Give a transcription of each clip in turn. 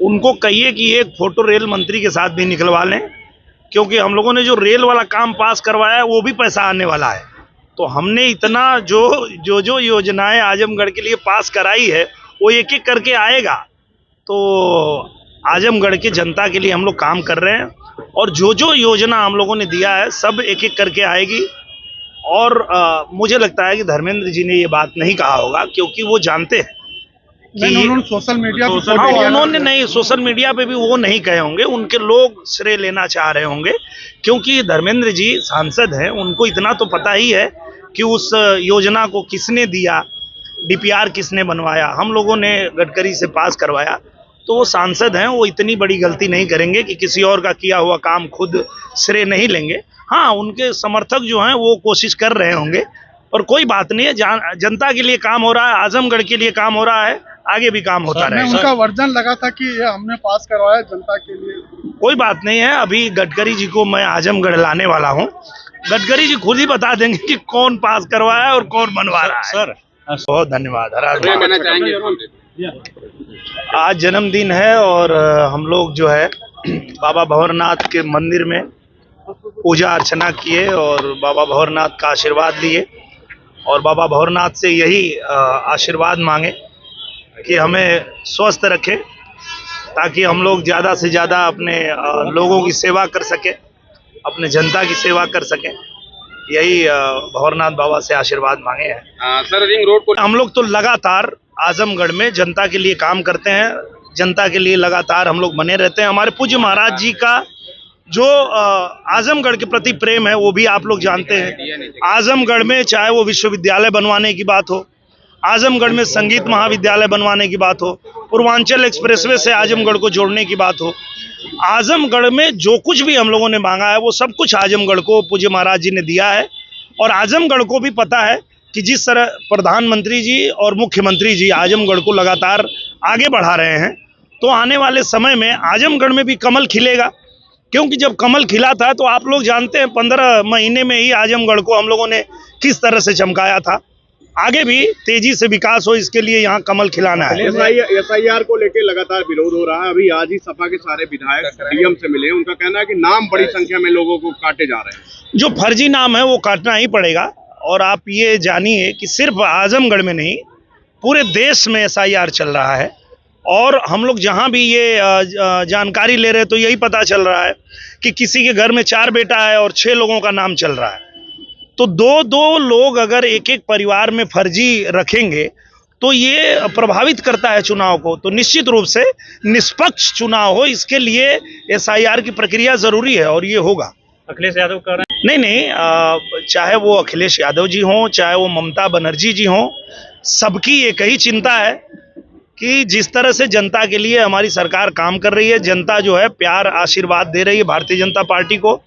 उनको कहिए कि एक फोटो रेल मंत्री के साथ भी निकलवा लें, क्योंकि हम लोगों ने जो रेल वाला काम पास करवाया है वो भी पैसा आने वाला है। तो हमने इतना जो योजनाएं आजमगढ़ के लिए पास कराई है वो एक एक करके आएगा। तो आजमगढ़ की जनता के लिए हम लोग काम कर रहे हैं और जो योजना हम लोगों ने दिया है सब एक एक करके आएगी। और मुझे लगता है कि धर्मेंद्र जी ने ये बात नहीं कहा होगा, क्योंकि वो जानते हैं कि उन्होंने सोशल मीडिया उन्होंने नहीं, सोशल मीडिया पे भी वो नहीं कहे होंगे, उनके लोग श्रेय लेना चाह रहे होंगे। क्योंकि धर्मेंद्र जी सांसद हैं, उनको इतना तो पता ही है कि उस योजना को किसने दिया, डीपीआर किसने बनवाया, हम लोगों ने गडकरी से पास करवाया। तो वो सांसद हैं, वो इतनी बड़ी गलती नहीं करेंगे कि किसी और का किया हुआ काम खुद श्रेय नहीं लेंगे। हाँ, उनके समर्थक जो हैं वो कोशिश कर रहे होंगे, और कोई बात नहीं है, जनता के लिए काम हो रहा है, आजमगढ़ के लिए काम हो रहा है, आगे भी काम होता रहेगा। उनका वर्जन लगा था कि ये हमने पास करवाया जनता के लिए। कोई बात नहीं है, अभी गडकरी जी को मैं आजमगढ़ लाने वाला हूँ, गडकरी जी खुद ही बता देंगे कि कौन पास करवाया है और कौन बनवा रहा है। सर बहुत धन्यवाद। आज जन्मदिन है और हम लोग जो है बाबा भंवरनाथ के मंदिर में पूजा अर्चना किए और बाबा भंवरनाथ का आशीर्वाद लिए, और बाबा भंवरनाथ से यही आशीर्वाद मांगे कि हमें स्वस्थ रखे, ताकि हम लोग ज़्यादा से ज़्यादा अपने लोगों की सेवा कर सके, अपने जनता की सेवा कर सके। यही भंवरनाथ बाबा से आशीर्वाद मांगे हैं। सर, रिंग रोड को हम लोग तो लगातार आजमगढ़ में जनता के लिए काम करते हैं, जनता के लिए लगातार हम लोग बने रहते हैं। हमारे पूज्य महाराज जी का जो आजमगढ़ के प्रति प्रेम है वो भी आप लोग जानते हैं। आजमगढ़ में चाहे वो विश्वविद्यालय बनवाने की बात हो, आजमगढ़ में संगीत महाविद्यालय बनवाने की बात हो, पूर्वांचल एक्सप्रेसवे से आजमगढ़ को जोड़ने की बात हो, आजमगढ़ में जो कुछ भी हम लोगों ने मांगा है वो सब कुछ आजमगढ़ को पूज्य महाराज जी ने दिया है। और आजमगढ़ को भी पता है कि जिस तरह प्रधानमंत्री जी और मुख्यमंत्री जी आजमगढ़ को लगातार आगे बढ़ा रहे हैं, तो आने वाले समय में आजमगढ़ में भी कमल खिलेगा। क्योंकि जब कमल खिला था तो आप लोग जानते हैं 15 महीने में ही आजमगढ़ को हम लोगों ने किस तरह से चमकाया था। आगे भी तेजी से विकास हो, इसके लिए यहाँ कमल खिलाना है। एसआईआर को लेकर लगातार विरोध हो रहा है। अभी आज ही सपा के सारे विधायक डीएम से मिले, उनका कहना है कि नाम बड़ी संख्या में लोगों को काटे जा रहे हैं। जो फर्जी नाम है वो काटना ही पड़ेगा। और आप ये जानिए कि सिर्फ आजमगढ़ में नहीं, पूरे देश में एसआईआर चल रहा है, और हम लोग जहाँ भी ये जानकारी ले रहे हैं तो यही पता चल रहा है कि किसी के घर में 4 बेटा है और 6 लोगों का नाम चल रहा है। तो 2-2 लोग अगर एक एक परिवार में फर्जी रखेंगे तो ये प्रभावित करता है चुनाव को। तो निश्चित रूप से निष्पक्ष चुनाव हो, इसके लिए एसआईआर की प्रक्रिया जरूरी है, और ये होगा। अखिलेश यादव कर रहे हैं? नहीं, चाहे वो अखिलेश यादव जी हों, चाहे वो ममता बनर्जी जी हों, सबकी एक ही चिंता है कि जिस तरह से जनता के लिए हमारी सरकार काम कर रही है, जनता जो है प्यार आशीर्वाद दे रही है भारतीय जनता पार्टी को।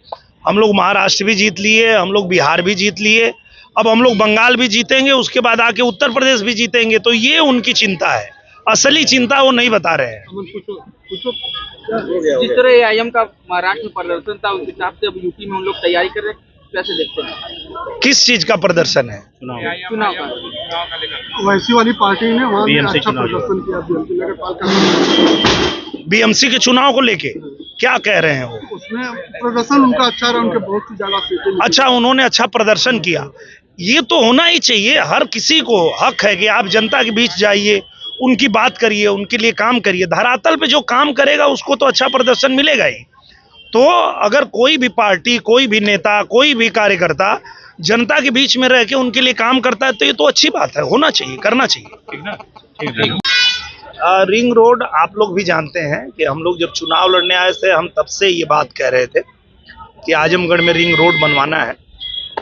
हम लोग महाराष्ट्र भी जीत लिए, हम लोग बिहार भी जीत लिए, अब हम लोग बंगाल भी जीतेंगे, उसके बाद आके उत्तर प्रदेश भी जीतेंगे। तो ये उनकी चिंता है, असली चिंता वो नहीं बता रहे हैं। जिस तरह एआईएम का महाराष्ट्र में प्रदर्शन था, उस हिसाब से अब यूपी में उन लोग तैयारी कर रहे हैं, कैसे देखते हैं? किस चीज का प्रदर्शन है? चुनाव का। वैसी वाली पार्टी ने वहाँ अच्छा प्रदर्शन किया बीएमसी के चुनाव को लेके क्या कह रहे हैं वो? उसमें प्रदर्शन उनका अच्छा रहा, उनके बहुत ही ज्यादा सीटें। अच्छा, उन्होंने अच्छा प्रदर्शन किया, ये तो होना ही चाहिए। हर किसी को हक है कि आप जनता के बीच जाइए, उनकी बात करिए, उनके लिए काम करिए। धरातल पे जो काम करेगा उसको तो अच्छा प्रदर्शन मिलेगा ही। तो अगर कोई भी पार्टी, कोई भी नेता, कोई भी कार्यकर्ता जनता के बीच में रह के उनके लिए काम करता है तो ये तो अच्छी बात है, होना चाहिए, करना चाहिए। ठीक ना? रिंग रोड आप लोग भी जानते हैं कि हम लोग जब चुनाव लड़ने आए थे, हम तब से ये बात कह रहे थे कि आजमगढ़ में रिंग रोड बनवाना है।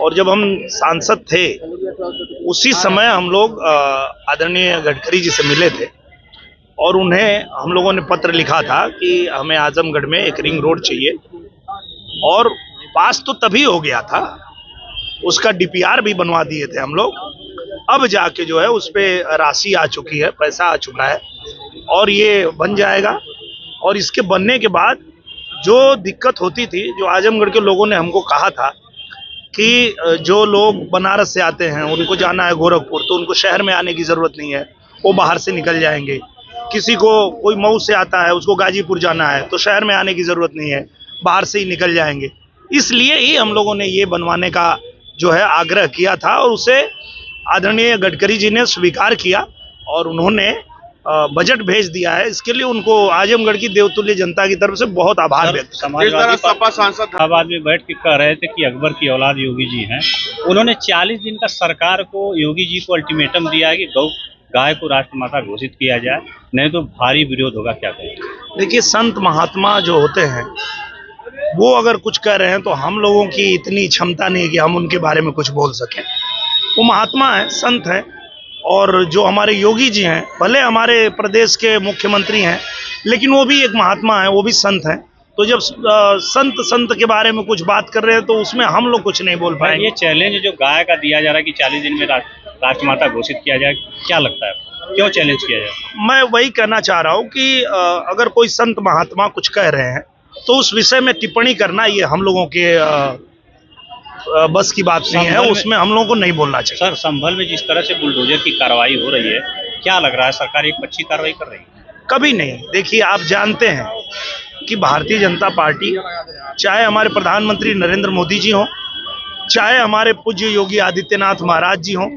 और जब हम सांसद थे उसी समय हम लोग आदरणीय गडकरी जी से मिले थे, और उन्हें हम लोगों ने पत्र लिखा था कि हमें आजमगढ़ में एक रिंग रोड चाहिए। और पास तो तभी हो गया था, उसका डीपीआर भी बनवा दिए थे हम लोग। अब जाके जो है उस पर राशि आ चुकी है, पैसा आ चुका है, और ये बन जाएगा। और इसके बनने के बाद जो दिक्कत होती थी, जो आजमगढ़ के लोगों ने हमको कहा था कि जो लोग बनारस से आते हैं उनको जाना है गोरखपुर, तो उनको शहर में आने की ज़रूरत नहीं है, वो बाहर से निकल जाएंगे। किसी को कोई मऊ से आता है, उसको गाजीपुर जाना है तो शहर में आने की ज़रूरत नहीं है, बाहर से ही निकल जाएंगे। इसलिए ही हम लोगों ने ये बनवाने का जो है आग्रह किया था और उसे आदरणीय गडकरी जी ने स्वीकार किया और उन्होंने बजट भेज दिया है। इसके लिए उनको आजमगढ़ की देवतुल्य जनता की तरफ से बहुत आभार व्यक्त करता हूं। इस तरह सपा सांसद इलाहाबाद में बैठ के कह रहे थे कि अकबर की औलाद योगी जी हैं। उन्होंने 40 दिन का सरकार को, योगी जी को अल्टीमेटम दिया है कि गाय को राष्ट्रमाता घोषित किया जाए, नहीं तो भारी विरोध होगा। क्या कहें? देखिए, संत महात्मा जो होते हैं वो अगर कुछ कह रहे हैं तो हम लोगों की इतनी क्षमता नहीं है कि हम उनके बारे में कुछ बोल सकें। वो महात्मा है, संत है, और जो हमारे योगी जी हैं, भले हमारे प्रदेश के मुख्यमंत्री हैं, लेकिन वो भी एक महात्मा है, वो भी संत हैं। तो जब संत के बारे में कुछ बात कर रहे हैं तो उसमें हम लोग कुछ नहीं बोल पाएंगे। ये चैलेंज जो गाय का दिया जा रहा है कि 40 दिन में राष्ट्रमाता घोषित किया जाए, क्या लगता है, क्यों चैलेंज किया जाए? मैं वही कहना चाह रहा हूँ कि अगर कोई संत महात्मा कुछ कह रहे हैं तो उस विषय में टिप्पणी करना ये हम लोगों के बस की बात नहीं है, उसमें हम लोगों को नहीं बोलना चाहिए। सर, संभल में जिस तरह से बुलडोजर की कार्रवाई हो रही है, क्या लग रहा है सरकार एक अच्छी कार्रवाई कर रही है? कभी नहीं। देखिए, आप जानते हैं कि भारतीय जनता पार्टी, चाहे हमारे प्रधानमंत्री नरेंद्र मोदी जी हों, चाहे हमारे पूज्य योगी आदित्यनाथ महाराज जी हों,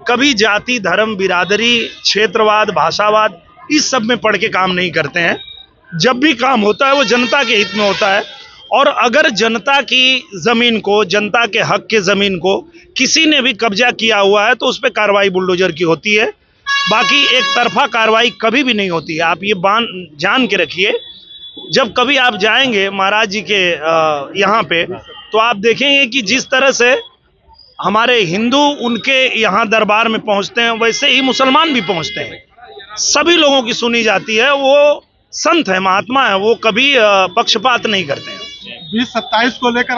कभी जाति, धर्म, बिरादरी, क्षेत्रवाद, भाषावाद इस सब में पढ़ के काम नहीं करते हैं। जब भी काम होता है वो जनता के हित में होता है, और अगर जनता की जमीन को, जनता के हक के जमीन को किसी ने भी कब्जा किया हुआ है तो उस पर कार्रवाई बुलडोजर की होती है। बाकी एक तरफा कार्रवाई कभी भी नहीं होती है। आप ये जान के रखिए, जब कभी आप जाएंगे महाराज जी के यहाँ पे तो आप देखेंगे कि जिस तरह से हमारे हिंदू उनके यहाँ दरबार में पहुँचते हैं, वैसे ही मुसलमान भी पहुँचते हैं। सभी लोगों की सुनी जाती है। वो संत है, महात्मा है, वो कभी पक्षपात नहीं करते हैं। 2027 को लेकर